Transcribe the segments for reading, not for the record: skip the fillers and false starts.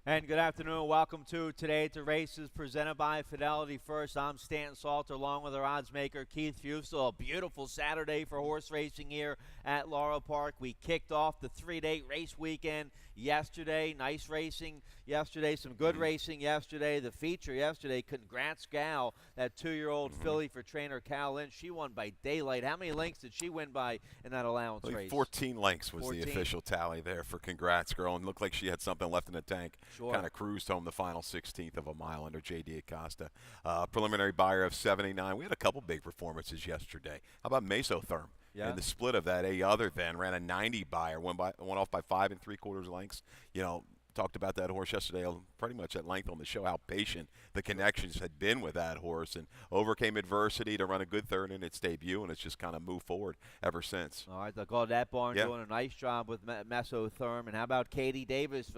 And good afternoon. Welcome to Today at the Races presented by Fidelity First. I'm Stanton Salter along with our odds maker Keith Fusel. A beautiful Saturday for horse racing here at Laurel Park. We kicked off the 3-day race weekend yesterday. Nice racing yesterday. Some good racing yesterday. The feature yesterday, Congrats Gal, that 2-year-old filly for trainer Cal Lynch. She won by daylight. How many lengths did she win by in that allowance race? 14 lengths was 14. the official tally there for Congrats Girl, and looked like she had something left in the tank. Sure. Kind of cruised home the final 16th of a mile under J.D. Acosta. Preliminary buyer of 79. We had a couple big performances yesterday. How about Mesotherm? Yeah. In the split of that, other than ran a 90 buyer, went off by 5 3/4 lengths. Talked about that horse yesterday pretty much at length on the show, how patient the connections had been with that horse, and overcame adversity to run a good third in its debut, and it's just kind of moved forward ever since. All right, they'll that barn doing a nice job with Mesotherm. And how about Katie Davis,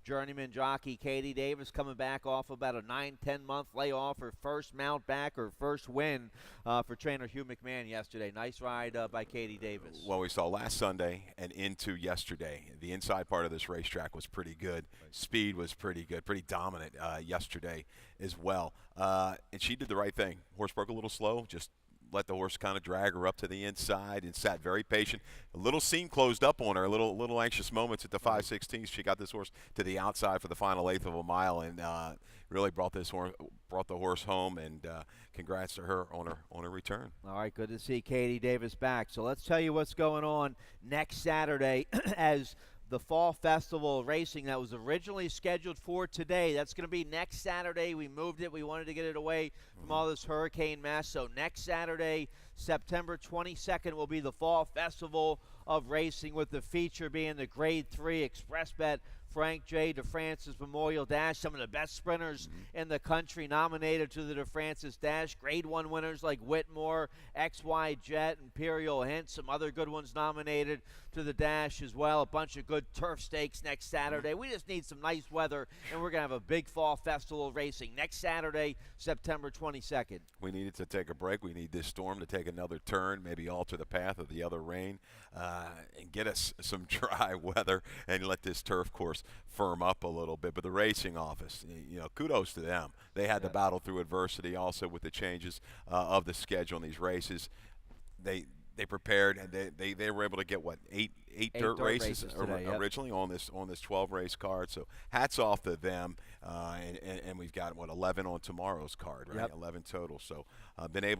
journeyman jockey Katie Davis, coming back off about a 9-10 month layoff, her first mount back, her first win for trainer Hugh McMahon yesterday. Nice ride by Katie Davis. Well, we saw last Sunday and into yesterday, the inside part of this racetrack was pretty good. Right. Speed was pretty good, pretty dominant yesterday as well. And she did the right thing. Horse broke a little slow, just let the horse kind of drag her up to the inside and sat very patient. A little seam closed up on her, a little anxious moments at the 5/16. She got this horse to the outside for the final eighth of a mile, and really brought the horse home. And congrats to her on her return. All right, good to see Katie Davis back. So let's tell you what's going on next Saturday as the Fall Festival racing that was originally scheduled for today. That's going to be next Saturday. We moved it. We wanted to get it away from all this hurricane mess. So next Saturday, September 22nd, will be the Fall Festival of Racing, with the feature being the Grade 3 Express Bet Frank J. DeFrancis Memorial Dash. Some of the best sprinters in the country nominated to the DeFrancis Dash. Grade 1 winners like Whitmore, XY Jet, Imperial Hint. Some other good ones nominated to the Dash as well. A bunch of good turf stakes next Saturday. We just need some nice weather, and we're going to have a big Fall Festival racing next Saturday, September 22nd. We needed to take a break. We need this storm to take another turn, maybe alter the path of the other rain, and get us some dry weather and let this turf course firm up a little bit. But the racing office, kudos to them. They had to battle through adversity also with the changes of the schedule in these races. They prepared, and they were able to get eight dirt races today, originally on this 12 race card. So hats off to them, and we've got 11 on tomorrow's card, right? Yep. 11 total. So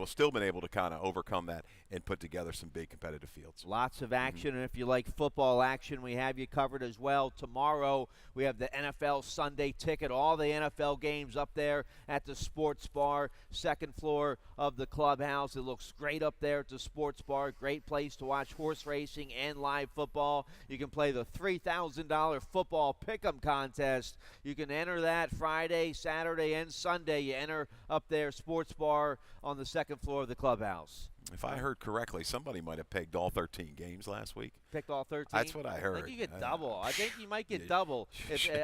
still been able to kind of overcome that and put together some big competitive fields. Lots of action, and if you like football action, we have you covered as well. Tomorrow we have the NFL Sunday Ticket, all the NFL games up there at the Sports Bar, second floor of the clubhouse. It looks great up there at the Sports Bar. Great place to watch horse racing and live football. You can play the $3,000 football pick'em contest. You can enter that Friday, Saturday, and Sunday. You enter up there, Sports Bar on the second floor of the clubhouse. If I heard correctly, somebody might have pegged all 13 games last week. Picked all 13? That's what I heard. I think you get double. I think you might get double.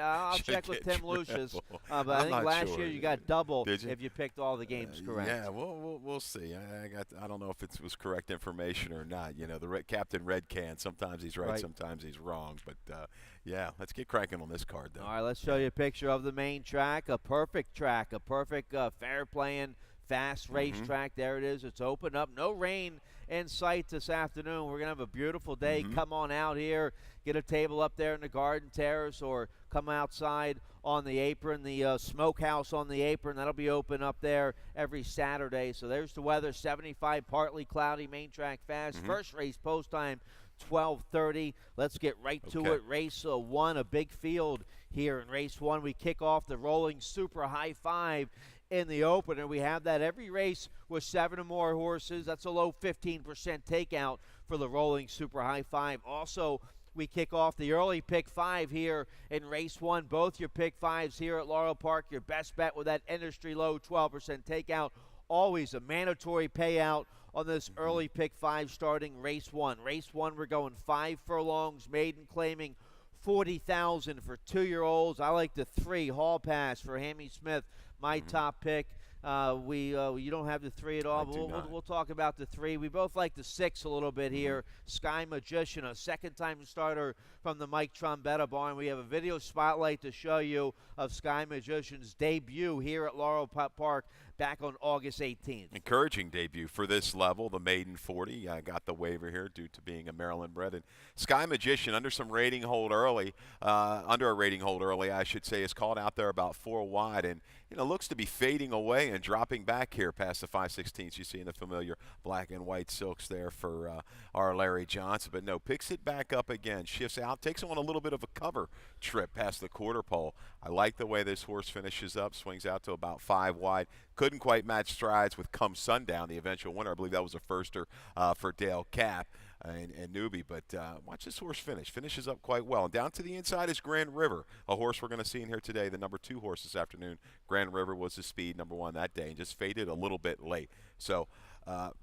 I'll check with Tim Lucius. But I think last year you got double if you picked all the games correct. Yeah, we'll see. I don't know if it was correct information or not. The Captain Red Can, sometimes he's right, sometimes he's wrong. But, yeah, let's get cranking on this card, though. All right, let's show you a picture of the main track, a perfect fair playing, fast racetrack. There it is. It's open up. No rain in sight this afternoon. We're going to have a beautiful day. Come on out here. Get a table up there in the garden terrace, or come outside on the apron, the smokehouse on the apron. That'll be open up there every Saturday. So there's the weather. 75, partly cloudy, main track fast. First race post time 12:30. Let's get right to it. Race 1, a big field here in race 1. We kick off the rolling super high five in the opener. We have that every race with 7 or more horses. That's a low 15% takeout for the rolling super high five. Also, we kick off the early pick 5 here in race 1. Both your pick 5s here at Laurel Park. Your best bet with that industry low 12% takeout. Always a mandatory payout on this early pick 5 starting race 1. Race 1, we're going 5 furlongs, maiden claiming $40,000 for 2-year-olds. I like the 3 Hall Pass for Hammy Smith, my top pick. You don't have the 3 at all, I but do we'll, not. we'll talk about the 3. We both like the 6 a little bit here. Sky Magician, a second-time starter from the Mike Trombetta barn. We have a video spotlight to show you of Sky Magician's debut here at Laurel Park back on August 18th. Encouraging debut for this level, the maiden 40. I got the waiver here due to being a Maryland bred. And Sky Magician under a rating hold early, I should say, is called out there about 4 wide, and looks to be fading away and dropping back here past the 5/16. You see in the familiar black and white silks there for our Larry Johnson, but no, picks it back up again, shifts out, takes on a little bit of a cover trip past the quarter pole. I like the way this horse finishes up, swings out to about 5 wide. Couldn't quite match strides with Come Sundown, the eventual winner. I believe that was a firster for Dale Cap and Newbie. But watch this horse finish. Finishes up quite well. And down to the inside is Grand River, a horse we're going to see in here today, the number 2 horse this afternoon. Grand River was the speed number 1 that day and just faded a little bit late. So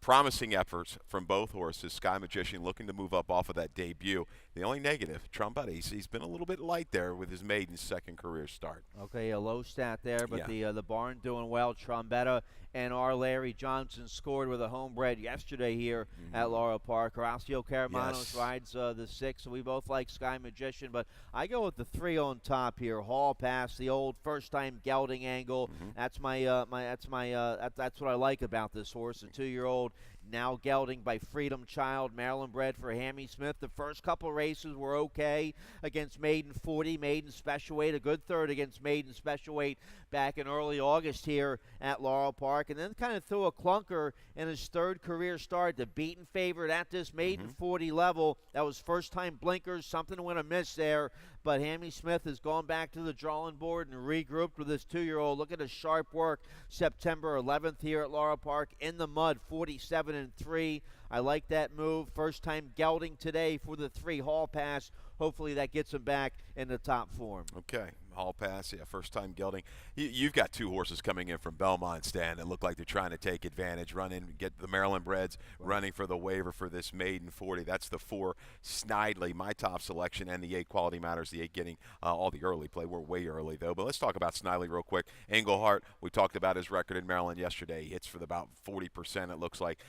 promising efforts from both horses. Sky Magician looking to move up off of that debut. The only negative, Trombetta, he's been a little bit light there with his maiden second career start. Okay, a low stat there, but the barn doing well. Trombetta and our Larry Johnson scored with a homebred yesterday here at Laurel Park. Horacio Caramanos rides the 6, so we both like Sky Magician, but I go with the 3 on top here. Hall Pass, the old first-time gelding angle. That's that's what I like about this horse. A 2-year-old now gelding by Freedom Child, Maryland bred for Hammy Smith. The first couple races were okay against Maiden 40, Maiden Special Weight, a good third against Maiden Special Weight back in early August here at Laurel Park, and then kind of threw a clunker in his 3rd career start. The beaten favorite at this Maiden 40 level. That was first-time blinkers, something went amiss there, but Hammy Smith has gone back to the drawing board and regrouped with his 2-year-old. Look at his sharp work September 11th here at Laurel Park in the mud, 47-3. I like that move. First time gelding today for the 3 Hall Pass. Hopefully that gets him back in the top form. Okay, Hall Pass, first time gelding. You've got 2 horses coming in from Belmont, Stan, that look like they're trying to take advantage, run in, get the Maryland breds running for the waiver for this maiden 40. That's the 4 Snidely, my top selection, and the 8 Quality Matters. The 8 getting all the early play. We're way early though, but let's talk about Snidely real quick. Englehart, we talked about his record in Maryland yesterday. He hits for about 40%, it looks like.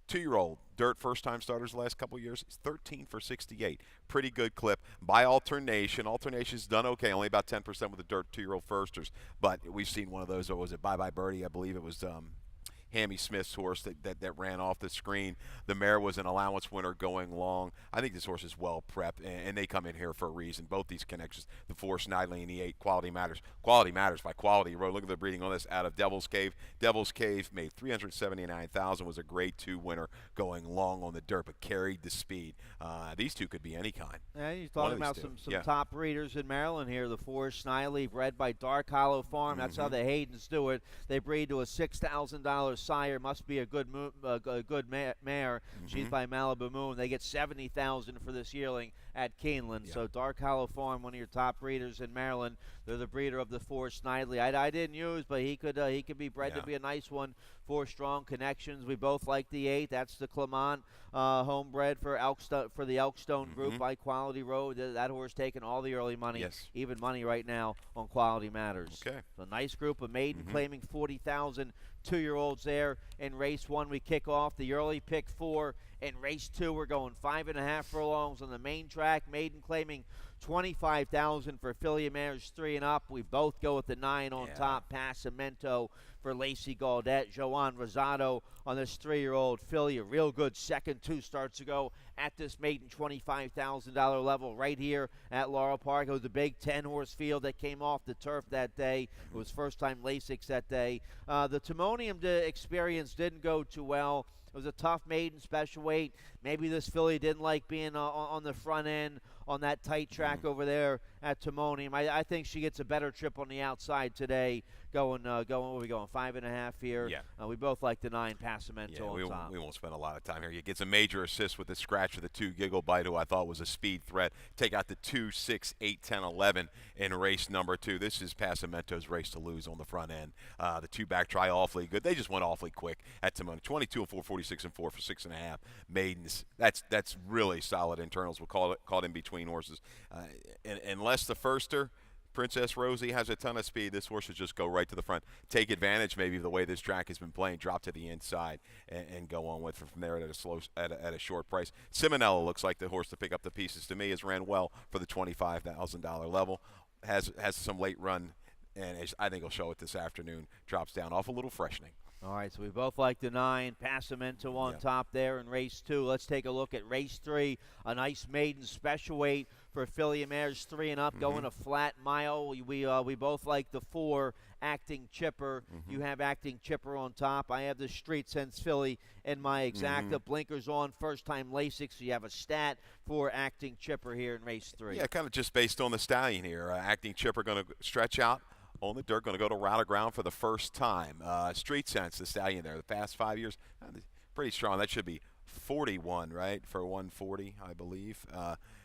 2-year-old dirt first-time starters the last couple of years. He's 13 for 68. Pretty good clip. By alternation. Alternation's done okay. Only about 10% with the dirt 2-year-old firsters. But we've seen one of those. Or was it Bye Bye Birdie? I believe it was Hammy Smith's horse that ran off the screen. The mare was an allowance winner going long. I think this horse is well prepped, and they come in here for a reason. Both these connections, the 4 Snidely and the 8 Quality Matters. Quality Matters by Quality Road. Look at the breeding on this out of Devil's Cave. Devil's Cave made $379,000, was a grade 2 winner going long on the dirt, but carried the speed. These 2 could be any kind. Yeah, you're talking about some top breeders in Maryland here. The 4 Snidely, bred by Dark Hollow Farm. That's how the Haydens do it. They breed to a $6,000 sire. Must be a good mare. She's by Malibu Moon. They get $70,000 for this yearling at Keeneland. So Dark Hollow Farm, one of your top breeders in Maryland. They're the breeder of the 4 Snidely. I didn't use, but he could be bred to be a nice one. 4 strong connections. We both like the 8. That's the Clement homebred for the Elkstone group by Quality Road. That horse taking all the early money, even money right now on Quality Matters. Okay. So a nice group of maiden claiming 40,000. 2-year-olds there in race 1. We kick off the early pick 4. In race 2, we're going 5.5 furlongs on the main track. Maiden claiming 25,000 for Philly mares 3 and up. We both go with the 9 on top. Passamento for Lacey Gaudette. Joan Rosado on this 3-year-old filly. A real good second 2 starts ago at this maiden $25,000 level right here at Laurel Park. It was a big 10-horse field that came off the turf that day. It was first-time Lasix that day. The Timonium experience didn't go too well. It was a tough maiden special weight. Maybe this filly didn't like being on the front end on that tight track over there at Timonium. I think she gets a better trip on the outside today. Going, what are we going, 5.5 here? Yeah. We both like the 9 Passamento on top. We won't spend a lot of time here. He gets a major assist with the scratch of the 2 Giggle Bite, who I thought was a speed threat. Take out the 2, 6, 8, 10, 11 in race number 2. This is Passamento's race to lose on the front end. The 2 back try awfully good. They just went awfully quick at Timonium. 22 and 4, 46 and 4 for 6.5 maidens. That's really solid internals. We'll call it in between horses. Unless the firster Princess Rosie has a ton of speed. This horse should just go right to the front, take advantage maybe of the way this track has been playing, drop to the inside, and go on with it from there at a short price. Simonella looks like the horse to pick up the pieces to me. Has ran well for the $25,000 level. Has some late run, and I think he'll show it this afternoon. Drops down off a little freshening. All right, so we both like the 9. Passamento on top there in race 2. Let's take a look at race 3. A nice maiden special weight for filly mares 3 and up, going a flat mile. We both like the 4, Acting Chipper. You have Acting Chipper on top. I have the Street Sense filly in my exacta. Blinkers on, first time LASIK, so you have a stat for Acting Chipper here in race 3. Yeah, kind of just based on the stallion here. Acting Chipper going to stretch out on the dirt, going to go to route of ground for the first time. Street Sense, the stallion there, the past 5 years, pretty strong. That should be 41, right, for 140, I believe.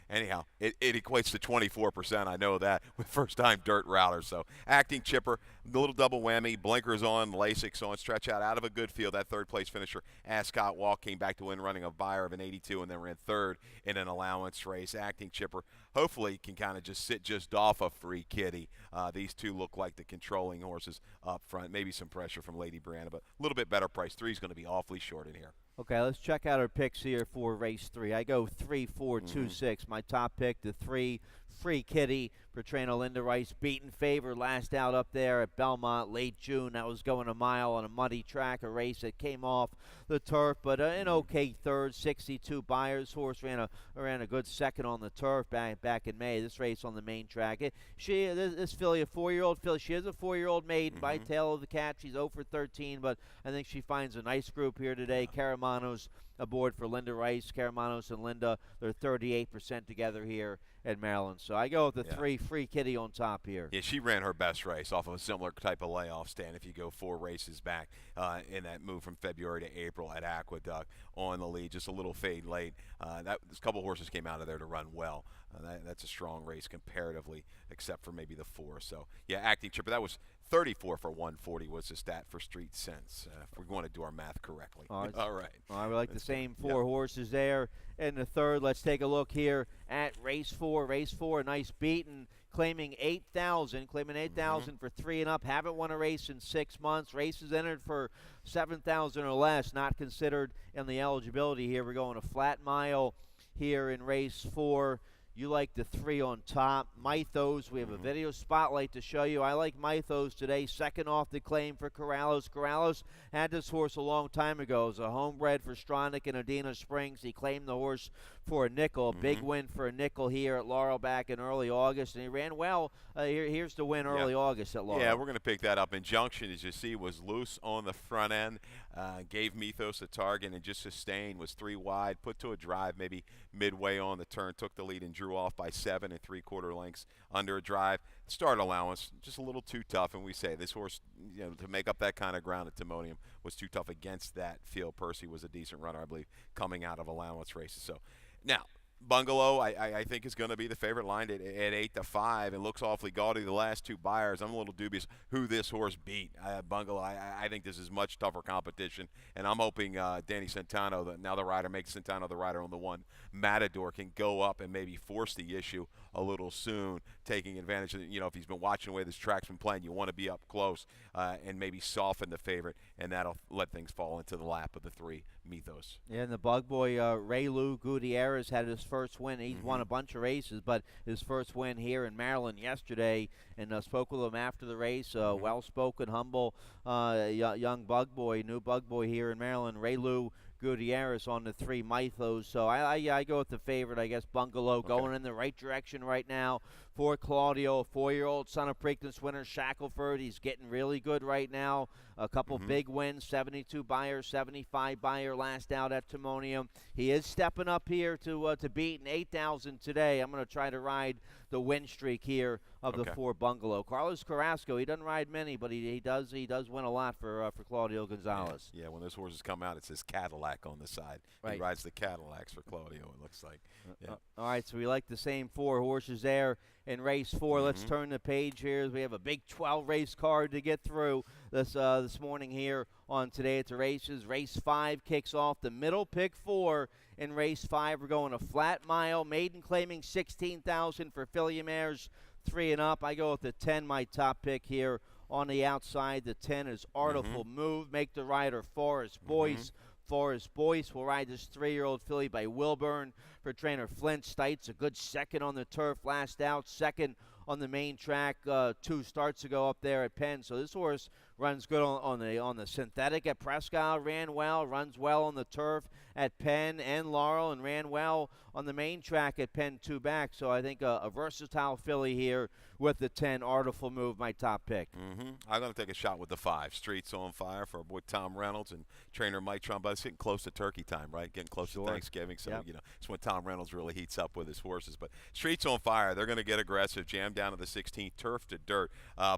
Anyhow, it equates to 24%. I know that with first-time dirt routers. So Acting Chipper, the little double whammy, blinkers on, LASIKs on, stretch out of a good field. That third-place finisher, Ascot Walk, came back to win running a buyer of an 82 and then ran third in an allowance race. Acting Chipper hopefully can kind of just sit just off a Free Kitty. These two look like the controlling horses up front. Maybe some pressure from Lady Brianna, but a little bit better price. 3 is going to be awfully short in here. Okay, let's check out our picks here for race 3. I go 3, 4, 2, 6. My top pick, the 3, Free Kitty, portraying Linda Rice, beaten favor last out up there at Belmont late June. That was going a mile on a muddy track, a race that came off the turf, but an okay third. 62 buyers. Horse ran a good second on the turf back in May. This race on the main track. This filly, a 4-year-old filly. She is a 4-year-old maiden by tail of the cat. She's 0 for 13, but I think she finds a nice group here today. Caramanos aboard for Linda Rice. Caramanos and Linda, they're 38% together here at Maryland. So I go with the 3, Free Kitty on top here. Yeah, she ran her best race off of a similar type of layoff stand if you go 4 races back in that move from February to April at Aqueduct on the lead. Just a little fade late. This couple horses came out of there to run well. That's a strong race comparatively, except for maybe the 4. So, yeah, Acting Chipper, that was 34 for 140 was the stat for Street Sense, if we want to do our math correctly. All right. All right, we like the same 4 horses there. In the third, let's take a look here at race 4. Race 4, a nice beaten, claiming 8,000 for 3 and up. Haven't won a race in 6 months. Races entered for 7,000 or less, not considered in the eligibility here. We're going a flat mile here in race 4. You like the 3 on top. Mythos, we have a video spotlight to show you. I like Mythos today. Second off the claim for Corrales. Corrales had this horse a long time ago. It was a homebred for Stronach and Adena Springs. He claimed the horse for a nickel. A big win for a nickel here at Laurel back in early August, and he ran well. Here's the win early August at Laurel. Yeah, we're going to pick that up. Injunction, as you see, was loose on the front end. Gave Mythos a target and just sustained. Was 3 wide, put to a drive maybe midway on the turn, took the lead and drew off by 7 3/4 lengths under a drive. Start allowance, just a little too tough, and we say this horse, to make up that kind of ground at Timonium was too tough against that field. Percy was a decent runner, I believe, coming out of allowance races. So now, Bungalow, I think, is going to be the favorite line at 8-5. It looks awfully gaudy. The last 2 buyers, I'm a little dubious who this horse beat. Bungalow, I think this is much tougher competition, and I'm hoping Danny Centano, now the rider, makes Centano the rider on the 1. Matador can go up and maybe force the issue a little soon, taking advantage of, if he's been watching the way this track's been playing, you want to be up close and maybe soften the favorite, and that'll let things fall into the lap of the 3, Mythos. Yeah, and the bug boy, Raylu Gutierrez, had his first win. He's won a bunch of races, but his first win here in Maryland yesterday, and spoke with him after the race. Well-spoken, humble young bug boy, new bug boy here in Maryland. Raylu Gutierrez on the 3, Mythos. So I go with the favorite, I guess, Bungalow, going in the right direction right now for Claudio, a 4-year-old son of Preakness winner, Shackelford. He's getting really good right now. A couple big wins, 72 buyer, 75 buyer last out at Timonium. He is stepping up here to beat an 8,000 today. I'm going to try to ride the win streak here of the 4 Bungalow. Carlos Carrasco, he doesn't ride many, but he does win a lot for Claudio Gonzalez. Yeah, when those horses come out, it says Cadillac on the side. Right. He rides the Cadillacs for Claudio, it looks like. Yeah. All right, so we like the same 4 horses there in race 4. Let's turn the page here. We have a big 12-race card to get through this morning here on Today at the Races. Race 5 kicks off the middle pick 4 in race 5. We're going a flat mile. Maiden claiming 16,000 for filly mares 3 and up. I go with the 10, my top pick here on the outside. The 10 is Artful Move. Make the rider Forrest Boyce. Forrest Boyce will ride this 3-year-old filly by Wilburn for trainer Flint Stites. A good second on the turf, last out, second on the main track 2 starts ago up there at Penn. So this horse runs good on the synthetic at Prescott, ran well, runs well on the turf at Penn and Laurel, and ran well on the main track at Penn 2 back. So I think a versatile filly here with the 10, Artful Move, my top pick. I'm going to take a shot with the 5, Streets on Fire, for our boy Tom Reynolds and trainer Mike Trumbo. It's getting close to turkey time, right? Getting close to Thanksgiving. So, it's when Tom Reynolds really heats up with his horses. But Streets on Fire, they're going to get aggressive, jam down to the 16th, turf to dirt.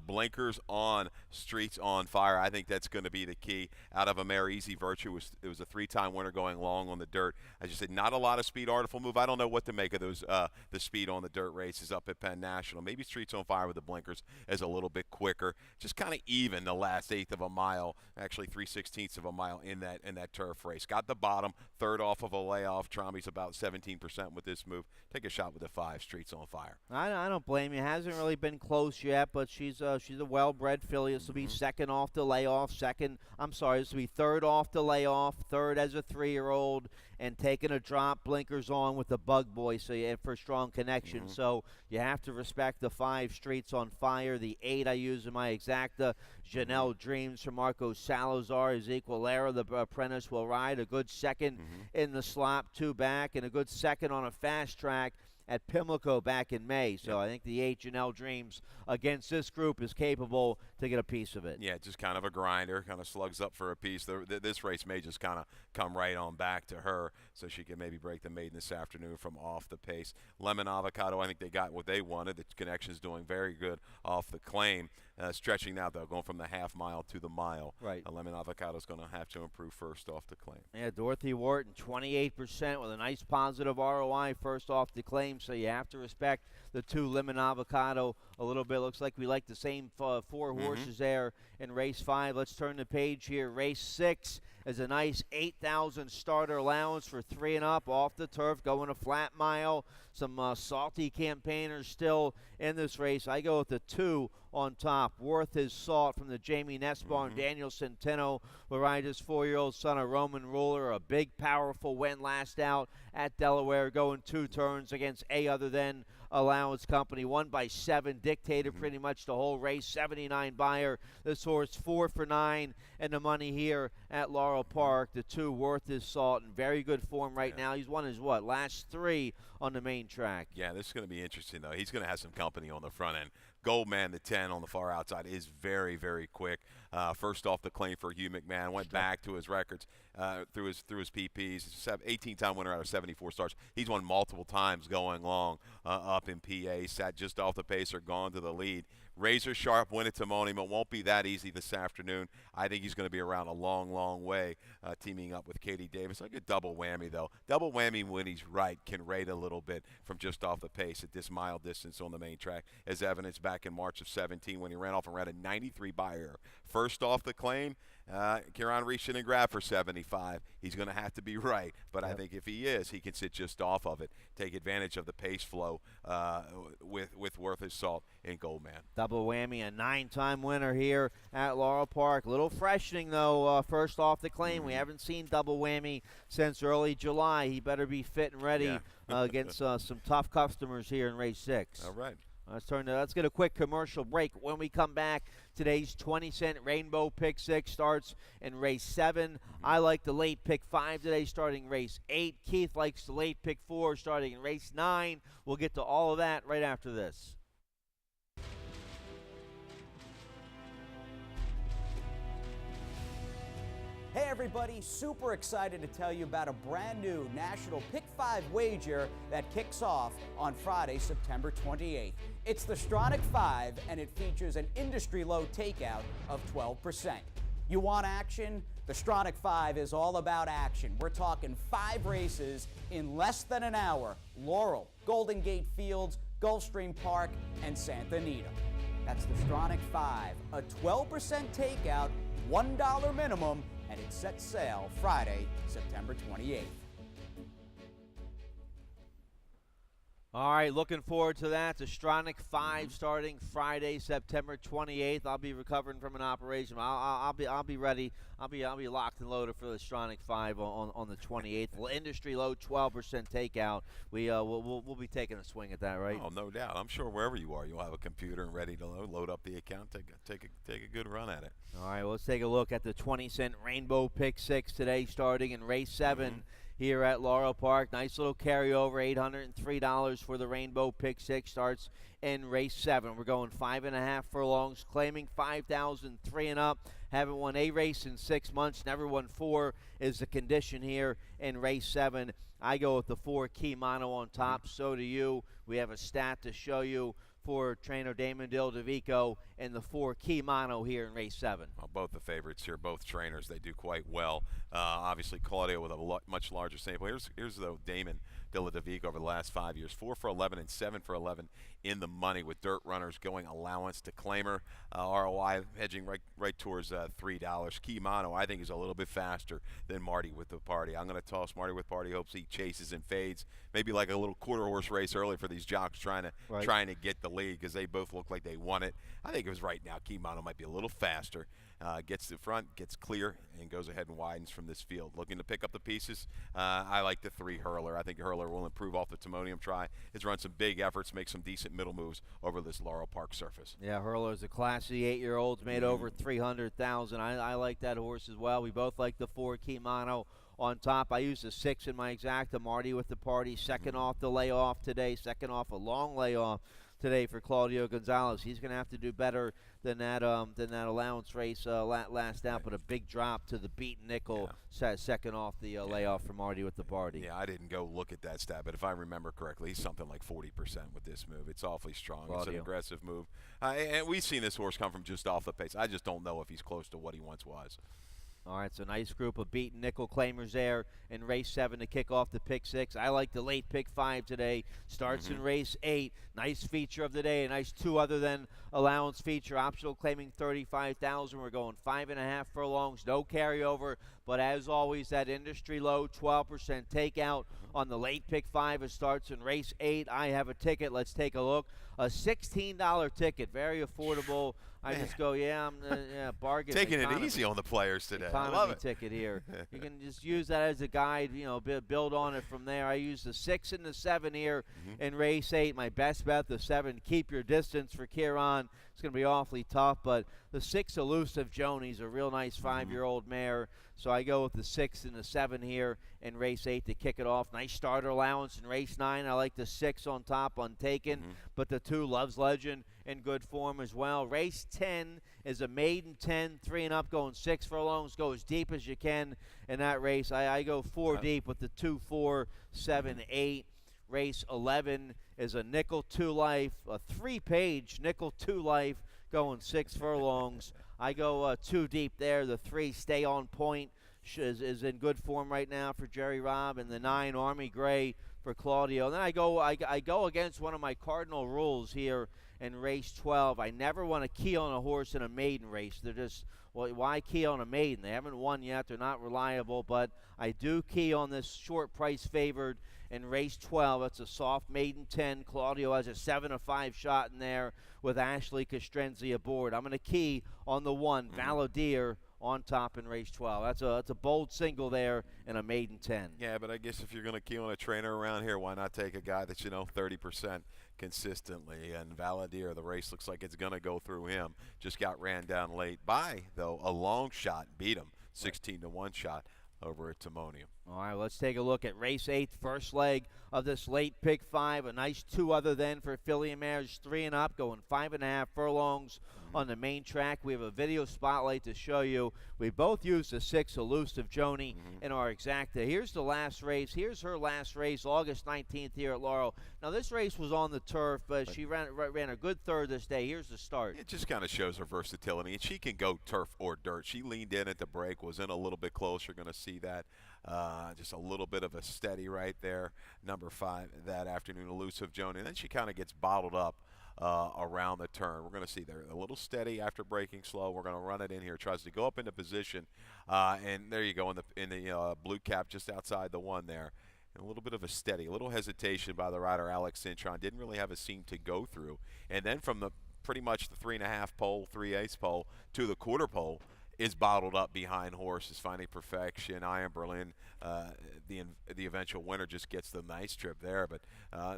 Blinkers on, Streets on Fire. I think that's going to be the key. Out of a mare, Easy Virtue, it was a 3-time winner going long on the dirt. As you said, not a lot of speed, Artful Move. I don't know what to make of those the speed on the dirt races up at Penn National. Maybe Streets on Fire with the blinkers is a little bit quicker. Just kind of even the last 1/8 of a mile, actually 3/16 of a mile in that turf race. Got the bottom, 3rd off of a layoff. Tromby's about 17% with this move. Take a shot with the 5, Streets on Fire. I don't blame you. Hasn't really been close yet, but she's a well-bred filly. This will be second off the layoff. This will be 3rd off the layoff. 3rd as a 3-year-old, and taking a drop, blinkers on with the Bug Boy, for strong connection. So you have to respect the 5, Streets on Fire. The 8 I use in my exacta. Janelle Dreams from Marco Salazar. Ezekiel Era, the apprentice, will ride. A good second in the slop 2 back, and a good second on a fast track at Pimlico back in May. So I think the 8, Janelle Dreams, against this group is capable to get a piece of it. Yeah, just kind of a grinder, kind of slugs up for a piece. This race may just kind of come right on back to her, so she can maybe break the maiden this afternoon from off the pace. Lemon Avocado, I think they got what they wanted. The connection's doing very good off the claim. Stretching now, though, going from the half mile to the mile. Right. Lemon Avocado's going to have to improve first off the claim. Yeah, Dorothy Wharton, 28% with a nice positive ROI first off the claim, so you have to respect the 2, Lemon Avocado, a little bit. Looks like we like the same 4 horses there in race 5. Let's turn the page here. Race 6 is a nice 8,000 starter allowance for 3 and up off the turf, going a flat mile. Some salty campaigners still in this race. I go with the 2 on top. Worth His Salt from the Jamie Nussbaum. Daniel Centeno will ride his 4-year-old son, a Roman Ruler. A big, powerful win last out at Delaware, going 2 turns against A Other Than Allowance Company. Won by 7, dictated pretty much the whole race. 79 buyer. This horse 4 for 9, and the money here at Laurel Park. The 2, Worth His Salt, in very good form right now. He's won his last 3 on the main track. Yeah, this is going to be interesting, though. He's going to have some company on the front end. Goldman, the 10 on the far outside, is very, very quick. First off the claim for Hugh McMahon, went back to his records through his PPs. 18-time winner out of 74 starts. He's won multiple times going long up in PA. Sat just off the pace or gone to the lead. Razor sharp win at Timonium. It won't be that easy this afternoon. I think he's going to be around a long, long way, teaming up with Katie Davis. Like a double whammy, though. Double whammy when he's right can rate a little bit from just off the pace at this mile distance on the main track, as evidenced back in March of 17 when he ran off and ran a 93 by air. First off the claim, Kieran Reese and grab for 75. He's going to have to be right, but I think if he is, he can sit just off of it, take advantage of the pace flow with Worth His Salt and Goldman. Double whammy, a 9-time winner here at Laurel Park. Little freshening, though, first off the claim. We haven't seen double whammy since early July. He better be fit and ready against some tough customers here in race 6. All right. Let's get a quick commercial break. When we come back, today's 20-cent Rainbow Pick 6 starts in race 7. I like the late pick 5 today, starting race 8. Keith likes the late pick 4, starting in race 9. We'll get to all of that right after this. Hey everybody, super excited to tell you about a brand new National Pick 5 wager that kicks off on Friday, September 28th. It's the Stronach 5, and it features an industry-low takeout of 12%. You want action? The Stronach 5 is all about action. We're talking 5 races in less than an hour. Laurel, Golden Gate Fields, Gulfstream Park, and Santa Anita. That's the Stronach 5, a 12% takeout, $1 minimum, and it sets sail Friday, September 28th. All right, looking forward to that. The Stronach 5 starting Friday, September 28th. I'll be recovering from an operation. I'll be ready. I'll be locked and loaded for the Stronach 5 on the 28th. Industry low 12% takeout. We'll be taking a swing at that, right? Oh, no doubt. I'm sure wherever you are, you'll have a computer and ready to load up the account. Take a good run at it. All right, well, let's take a look at the 20-cent Rainbow Pick 6 today, starting in race 7. Here at Laurel Park. Nice little carryover, $803 for the Rainbow Pick 6. Starts in race 7. We're going 5.5 furlongs, claiming 5,003 and up. Haven't won a race in 6 months. Never won 4 is the condition here in race 7. I go with the 4 Key Mono on top. So do you. We have a stat to show you for trainer Damon DeVico and the 4 Key Mono here in race 7. Well, both the favorites here, both trainers, they do quite well. Obviously, Claudio with a much larger sample. Here's though Damon DeVico over the last 5 years, 4 for 11 and 7 for 11 in the money with dirt runners going allowance to claimer. ROI hedging right towards $3. Key Mono, I think, is a little bit faster than Marty with the Party. I'm going to toss Marty with Party. Hopes he chases and fades. Maybe like a little quarter horse race early for these jocks trying to get the lead because they both look like they want it. I think it was right now. Key Mono might be a little faster. Gets to the front, gets clear, and goes ahead and widens from this field. Looking to pick up the pieces, I like the 3 Hurler. I think Hurler will improve off the Timonium try. Has run some big efforts, make some decent middle moves over this Laurel Park surface. Yeah, Hurler's a classy 8-year-old, made over $300,000. I like that horse as well. We both like the 4 Key Mono on top. I used the 6 in my exacta. Marty with the Party, second off the layoff today, second off a long layoff today for Claudio Gonzalez. He's going to have to do better than that allowance race last out, but a big drop to the beaten nickel, second off the layoff for Marty with the Party. Yeah, I didn't go look at that stat, but if I remember correctly, he's something like 40% with this move. It's awfully strong. Claudio. It's an aggressive move. And we've seen this horse come from just off the pace. I just don't know if he's close to what he once was. All right, so nice group of beaten nickel claimers there in race 7 to kick off the pick 6. I like the late pick 5 today. Starts in race 8. Nice feature of the day. A nice 2 other than allowance feature. Optional claiming $35,000. We're going 5.5 furlongs. No carryover. But as always, that industry low 12% takeout on the late pick 5. It starts in race 8. I have a ticket. Let's take a look. A $16 ticket. Very affordable. I just go, bargain. Taking it easy on the players today. I love Economy it. ticket here. You can just use that as a guide, build on it from there. I use the 6 and the 7 here in race 8. My best bet, the 7. Keep your distance for Kieran. It's going to be awfully tough, but the 6 Elusive Joni's a real nice 5-year-old mare. So I go with the 6 and the 7 here in race 8 to kick it off. Nice starter allowance in race 9. I like the 6 on top, untaken, but the 2 Loves Legend in good form as well. Race 10 is a maiden 10, 3 and up, going 6 furlongs. Go as deep as you can in that race. I go 4 deep with the 2, 4, 7, 8. Race 11 is a nickel 2 life, a 3-page nickel 2 life, going 6 furlongs. I go 2 deep there. The 3 Stay on Point is in good form right now for Jerry Robb, and the 9 Army Gray for Claudio. And then I go against one of my cardinal rules here in race 12. I never want to key on a horse in a maiden race. They're just, why key on a maiden? They haven't won yet. They're not reliable, but I do key on this short price favored in race 12. It's a soft maiden 10. Claudio has a 7-5 shot in there with Ashley Castrenzi aboard. I'm going to key on the 1 Valadier on top in race 12. That's a bold single there in a maiden 10. Yeah, but I guess if you're going to key on a trainer around here, why not take a guy that's 30% consistently? And Valadier, the race looks like it's going to go through him. Just got ran down late by, though, a long shot. Beat him 16-1 shot over at Timonium. All right, let's take a look at race 8, first leg of this late pick 5. A nice 2 other than for filly and mares 3 and up, going 5.5 furlongs on the main track. We have a video spotlight to show you. We both used the 6 Elusive Joni in our exacta. Here's the last race. Here's her last race, August 19th here at Laurel. Now, this race was on the turf, but she ran a good third this day. Here's the start. It just kind of shows her versatility, and she can go turf or dirt. She leaned in at the break, was in a little bit close. You're going to see that. Just a little bit of a steady right there, number 5 that afternoon, Elusive Joni. And then she kind of gets bottled up around the turn. We're going to see there a little steady after breaking slow. We're going to run it in here. Tries to go up into position, and there you go in the blue cap just outside the 1 there. and a little bit of a steady, a little hesitation by the rider Alex Cintron. Didn't really have a seam to go through. And then from the pretty much the 3.5 pole, 3/8 pole to the quarter pole, is bottled up behind horses, finding perfection. Iron Berlin, the eventual winner, just gets the nice trip there. But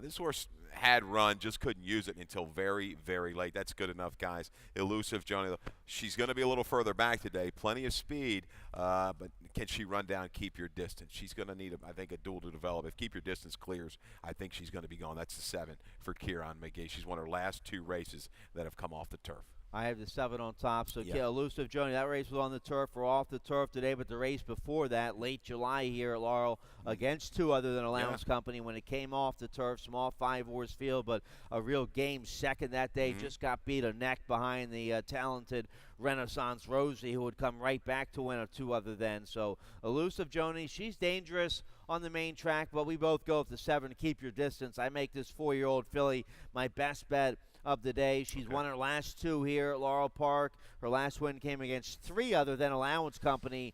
this horse had run, just couldn't use it until very, very late. That's good enough, guys. Elusive Joni, she's going to be a little further back today. Plenty of speed, but can she run down, keep your distance? She's going to need, I think, a duel to develop. If keep your distance clears, I think she's going to be gone. That's the 7 for Kieran McGee. She's won her last 2 races that have come off the turf. I have the 7 on top. So, Yeah. Elusive Joni, that race was on the turf. We're off the turf today, but the race before that, late July here at Laurel, against 2 other than Allowance Company. When it came off the turf, small 5-horse field, but a real game second that day. Just got beat a neck behind the talented Renaissance Rosie, who would come right back to win a 2 other than. So, Elusive Joni, she's dangerous on the main track, but we both go with the 7 to keep your distance. I make this 4-year-old filly my best bet of the day. She's won her last 2 here at Laurel Park. Her last win came against 3 other than Allowance Company.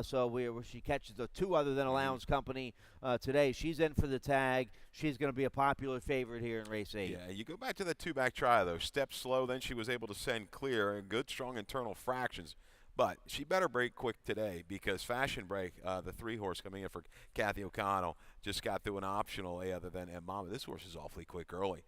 So she catches the 2 other than Allowance Company today. She's in for the tag. She's going to be a popular favorite here in race 8. Yeah, you go back to the 2-back try, though. Step slow, then she was able to send clear and good, strong internal fractions. But she better break quick today because Fashion Break, the 3-horse coming in for Kathy O'Connell, just got through an optional A other than Mama. This horse is awfully quick early.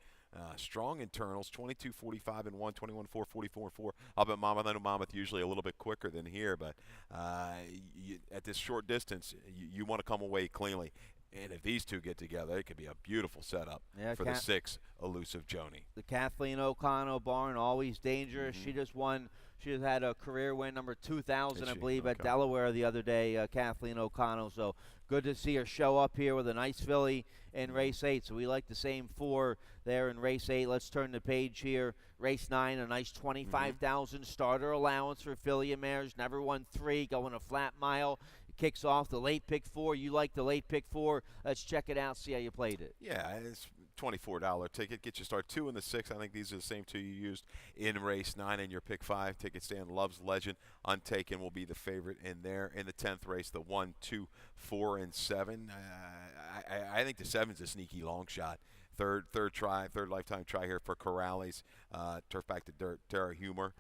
Strong internals, 22.45 and 1, 21.4, 44 and 4. I'll bet Monmouth. I know Monmouth usually a little bit quicker than here, but at this short distance, you want to come away cleanly. And if these 2 get together, it could be a beautiful setup for the 6, Elusive Joni. The Kathleen O'Connell barn, always dangerous. She just won. She just had a career win number 2,000, I believe, at Delaware the other day, Kathleen O'Connell. So good to see her show up here with a nice filly in race 8. So we like the same 4 there in race 8. Let's turn the page here. Race 9, a nice 25,000 starter allowance for filly and mares. Never won 3, going a flat mile. Kicks off the late pick 4. You like the late pick 4. Let's check it out, see how you played it. Yeah, it's $24 ticket. Get you start 2 and the 6. I think these are the same 2 you used in race 9 in your pick 5 ticket stand. Love's Legend, Untaken will be the favorite in there. In the 10th race, the 1, 2, 4, and 7. I think the 7's a sneaky long shot. Third lifetime try here for Corrales. Turf back to dirt. Tara Humor.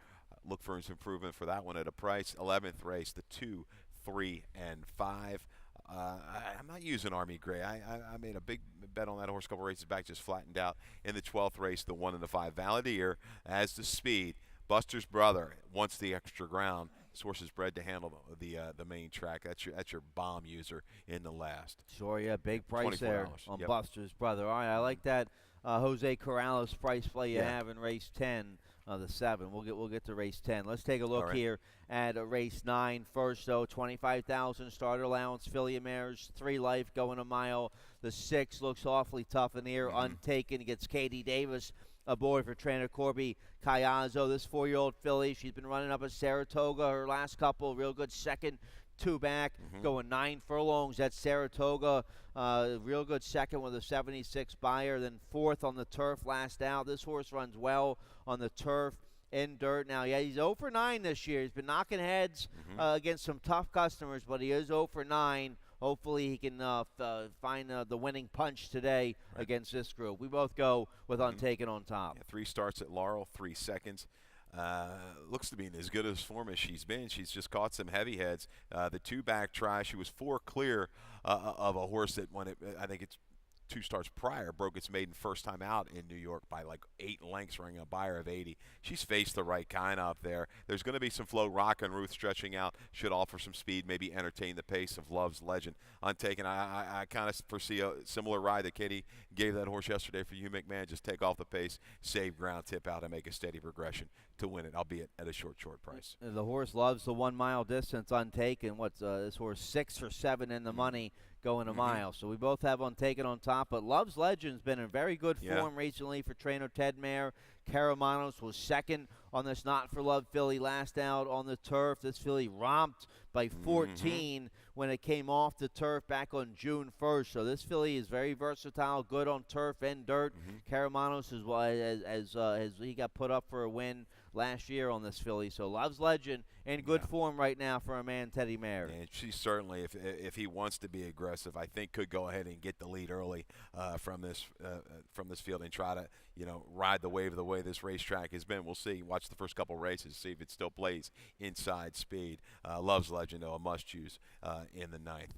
Look for his improvement for that one at a price. 11th race, the 2, 3, and 5. I'm not using Army Gray. I made a big bet on that horse a couple races back, just flattened out. In the 12th race, the 1 and the 5. Valadier has the speed. Buster's brother wants the extra ground. This horse is bred to handle the main track. That's your bomb user in the last. Sure, yeah, big price there on Yep. Buster's brother. All right, I like that Jose Corrales price play you have in race 10. The 7. We'll get to race 10. Let's take a look here at race 9 first, though. 25,000 starter allowance, filly and mares, 3 life going a mile. The 6 looks awfully tough in here. Untaken gets Katie Davis aboard for trainer Corby Cayazzo. This 4-year-old filly, she's been running up at Saratoga her last couple. Real good second. 2 back, going 9 furlongs at Saratoga. Real good second with a 76 buyer. Then 4th on the turf last out. This horse runs well on the turf in dirt. Now, yeah, he's 0 for 9 this year. He's been knocking heads against some tough customers, but he is 0 for 9. Hopefully he can find the winning punch today against this group. We both go with Untaken on top. Yeah, 3 starts at Laurel, 3 seconds. Looks to be in as good as form as she's been. She's just caught some heavy heads. The 2-back try, she was 4 clear of a horse that I think it's 2 starts prior, broke its maiden first time out in New York by like 8 lengths, running a buyer of 80. She's faced the right kind up there. There's going to be some flow. Rock and Ruth stretching out should offer some speed, maybe entertain the pace of Love's Legend. Untaken, I kind of foresee a similar ride that Katie gave that horse yesterday for Hugh McMahon. Just take off the pace, save ground, tip out, and make a steady progression to win it, albeit at a short price. The horse loves the 1 mile distance. Untaken. What's this horse 6 for 7 in the money going a mile. So we both have Untaken on top, but Love's Legend's been in very good form recently for trainer Ted Mayer. Karamanos was second on this Not for Love filly last out on the turf. This filly romped by 14 when it came off the turf back on June 1st. So this filly is very versatile, good on turf and dirt. Karamanos is as he got put up for a win last year on this filly. So Love's Legend in good form right now for a man, Teddy Mare. And she certainly, if he wants to be aggressive, I think could go ahead and get the lead early from this field and try to ride the wave of the way this racetrack has been. We'll see. Watch the first couple races, see if it still plays inside speed. Love's Legend, though, a must choose in the ninth.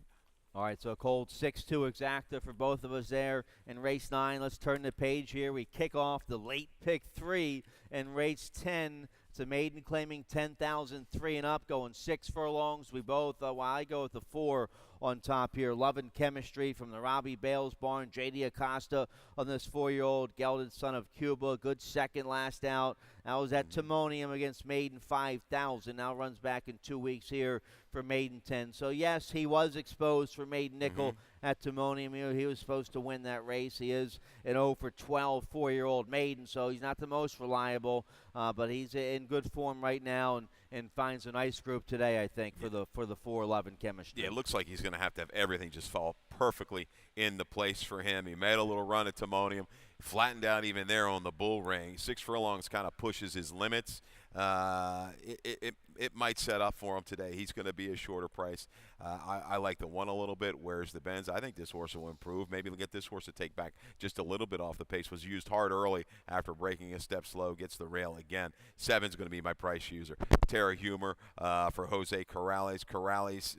All right, so a cold 6-2 exacta for both of us there in race 9. Let's turn the page here. We kick off the late pick 3 in race 10. It's a maiden claiming 10,003 and up, going 6 furlongs. We both, I go with the 4 on top here. Love and Chemistry from the Robbie Bales barn. J.D. Acosta on this 4-year-old gelded son of Cuba. Good second last out. That was at Timonium against Maiden 5,000. Now runs back in 2 weeks here for Maiden 10. So, yes, he was exposed for Maiden Nickel at Timonium. He was supposed to win that race. He is an 0 for 12 4-year-old maiden, so he's not the most reliable, but he's in good form right now and finds a nice group today, I think, for the 4-11 Chemistry. Yeah, it looks like he's going to have everything just fall perfectly into place for him. He made a little run at Timonium, flattened out even there on the bull ring. 6 furlongs kind of pushes his limits. It might set up for him today. He's going to be a shorter price. I like the 1 a little bit. Where's the Benz? I think this horse will improve. Maybe get this horse to take back just a little bit off the pace. Was used hard early after breaking a step slow. Gets the rail again. 7's going to be my price user. Terra Humor for Jose Corrales. Corrales,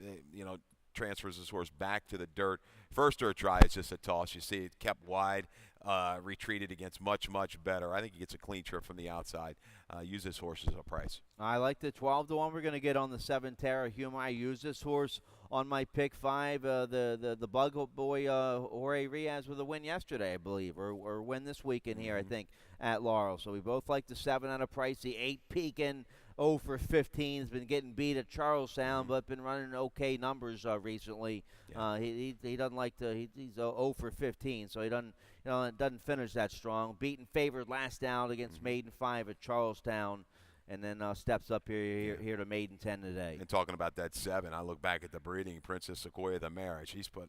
transfers his horse back to the dirt. First dirt dry is just a toss. You see it kept wide, retreated against much better. I think he gets a clean trip from the outside. Use this horse as a price. I like the 12-1 we're going to get on the 7 Terra Humor. I use this horse on my pick 5. The Bug Boy Jorge Riaz with a win yesterday, I believe, or win this weekend here, I think, at Laurel. So we both like the 7 at a price. The 8 Pekin 0 for 15 has been getting beat at Charlestown, but been running okay numbers recently. Yeah. He doesn't like to. He's 0 for 15, so he doesn't finish that strong. Beaten favored last out against Maiden 5 at Charlestown, and then steps up here to Maiden 10 today. And talking about that 7, I look back at the breeding Princess Sequoia the mare. She's put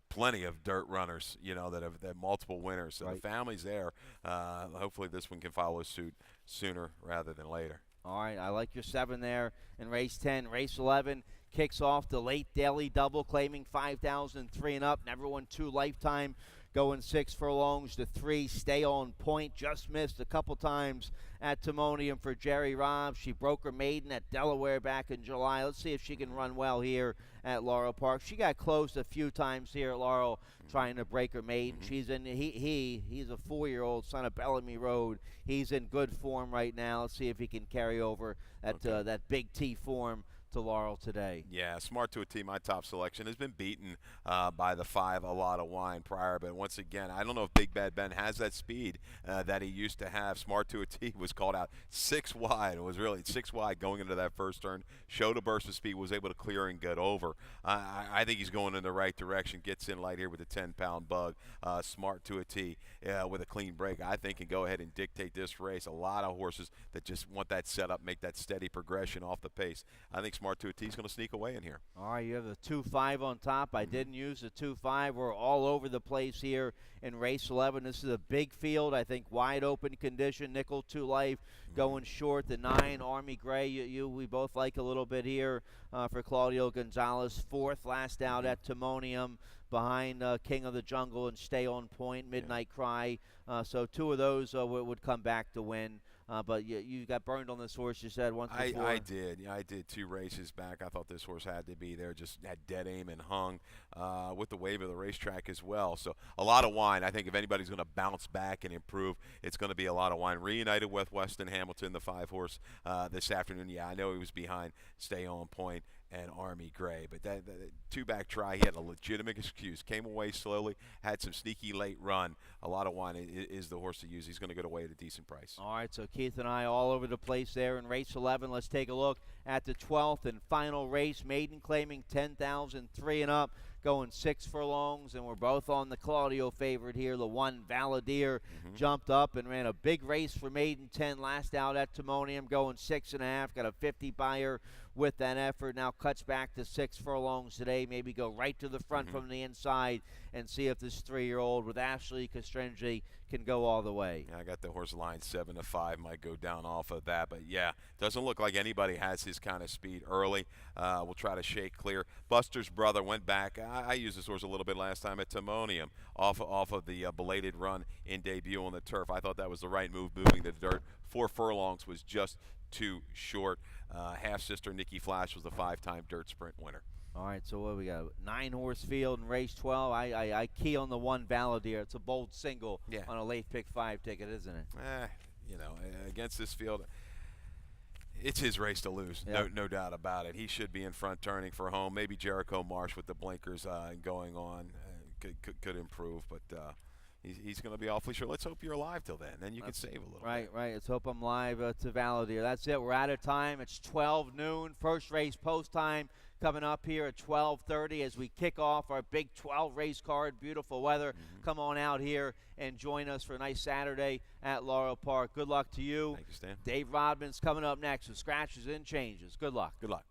plenty of dirt runners, that have multiple winners. So the family's there. Hopefully this one can follow suit sooner rather than later. All right, I like your 7 there in race 10. Race 11 kicks off the late daily double, claiming 5,003 and up. Never won 2 lifetime, going 6 furlongs to 3. Stay on point, just missed a couple times at Timonium for Jerry Robb. She broke her maiden at Delaware back in July. Let's see if she can run well here at Laurel Park. She got close a few times here at Laurel trying to break her maiden. She's in he's a 4-year-old son of Bellamy Road. He's in good form right now. Let's see if he can carry over that Big T form to Laurel today. Yeah, Smart to a T, my top selection, has been beaten by the 5 A Lot of Wine prior, but once again, I don't know if Big Bad Ben has that speed that he used to have. Smart to a T was called out 6 wide. It was really 6 wide going into that first turn. Showed a burst of speed, was able to clear and get over. I think he's going in the right direction. Gets in light here with a 10-pound bug. Smart to a T with a clean break, I think can go ahead and dictate this race. A lot of horses that just want that setup, make that steady progression off the pace. I think Smart to a T is going to sneak away in here. All right, you have the 2-5 on top. I didn't use the 2-5. We're all over the place here in race 11. This is a big field. I think wide open condition. Nickel 2 Life going short. The 9 Army Gray. We both like a little bit here for Claudio Gonzalez. 4th last out at Timonium behind King of the Jungle and Stay on Point. Midnight Cry. So 2 of those would come back to win. But you got burned on this horse, you said, once before. I did. Yeah, I did 2 races back. I thought this horse had to be there. Just had dead aim and hung with the wave of the racetrack as well. So a lot of wine. I think if anybody's going to bounce back and improve, it's going to be a lot of wine. Reunited with Weston Hamilton, the 5-horse, this afternoon. Yeah, I know he was behind Stay on Point and Army Gray, but that 2-back try, he had a legitimate excuse. Came away slowly, had some sneaky late run. A lot of wine is the horse to use. He's going to get away at a decent price. All right, so Keith and I all over the place there in race 11. Let's take a look at the 12th and final race. Maiden claiming 10,003 and up, going 6 furlongs, and we're both on the Claudio favorite here. The 1 Valadier jumped up and ran a big race for Maiden 10 last out at Timonium, going 6.5. Got a 50 buyer with that effort. Now cuts back to 6 furlongs today. Maybe go right to the front from the inside and see if this 3-year-old with Ashley Castringi can go all the way. Yeah, I got the horse line 7-5. Might go down off of that, but yeah, doesn't look like anybody has his kind of speed early. We'll try to shake clear. Buster's brother went back. I used this horse a little bit last time at Timonium off of the belated run in debut on the turf. I thought that was the right move, moving the dirt. 4 furlongs was just too short. Half-sister Nikki Flash was the 5-time dirt sprint winner. All right, so what we got? 9-horse field in race 12. I key on the 1 Valadier. It's a bold single on a late pick 5 ticket, isn't it? You know, against this field, it's his race to lose. No doubt about it. He should be in front turning for home. Maybe Jericho Marsh with the blinkers going on could improve, but he's going to be awfully sure. Let's hope you're alive till then. Then you can save a little bit. Right. Let's hope I'm live to Valadier. That's it. We're out of time. It's 12 noon. First race post time coming up here at 12:30 as we kick off our big 12 race card. Beautiful weather. Come on out here and join us for a nice Saturday at Laurel Park. Good luck to you. Thank you, Stan. Dave Rodman's coming up next with scratches and changes. Good luck. Good luck.